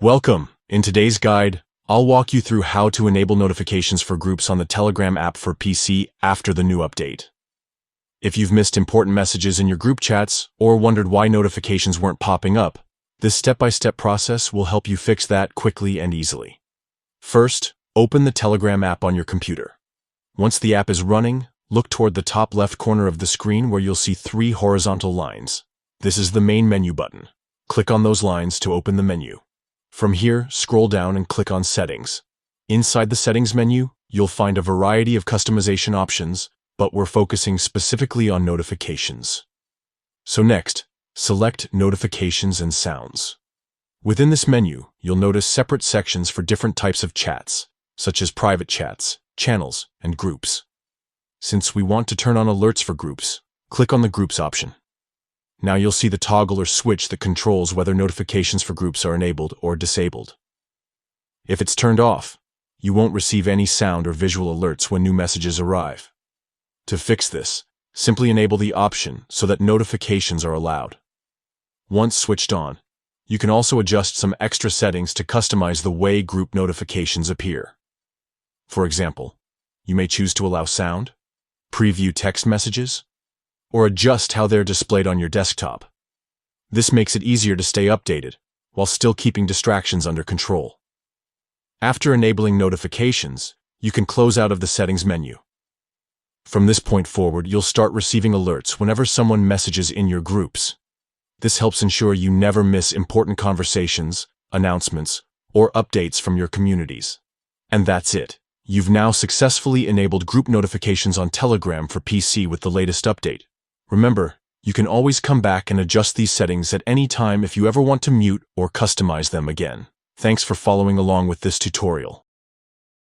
Welcome! In today's guide, I'll walk you through how to enable notifications for groups on the Telegram app for PC after the new update. If you've missed important messages in your group chats or wondered why notifications weren't popping up, this step-by-step process will help you fix that quickly and easily. First, open the Telegram app on your computer. Once the app is running, look toward the top left corner of the screen where you'll see 3 horizontal lines. This is the main menu button. Click on those lines to open the menu. From here, scroll down and click on Settings. Inside the Settings menu, you'll find a variety of customization options, but we're focusing specifically on notifications. So next, select Notifications and Sounds. Within this menu, you'll notice separate sections for different types of chats, such as private chats, channels, and groups. Since we want to turn on alerts for groups, click on the Groups option. Now you'll see the toggle or switch that controls whether notifications for groups are enabled or disabled. If it's turned off, you won't receive any sound or visual alerts when new messages arrive. To fix this, simply enable the option so that notifications are allowed. Once switched on, you can also adjust some extra settings to customize the way group notifications appear. For example, you may choose to allow sound, preview text messages, or adjust how they're displayed on your desktop. This makes it easier to stay updated, while still keeping distractions under control. After enabling notifications, you can close out of the Settings menu. From this point forward, you'll start receiving alerts whenever someone messages in your groups. This helps ensure you never miss important conversations, announcements, or updates from your communities. And that's it. You've now successfully enabled group notifications on Telegram for PC with the latest update. Remember, you can always come back and adjust these settings at any time if you ever want to mute or customize them again. Thanks for following along with this tutorial.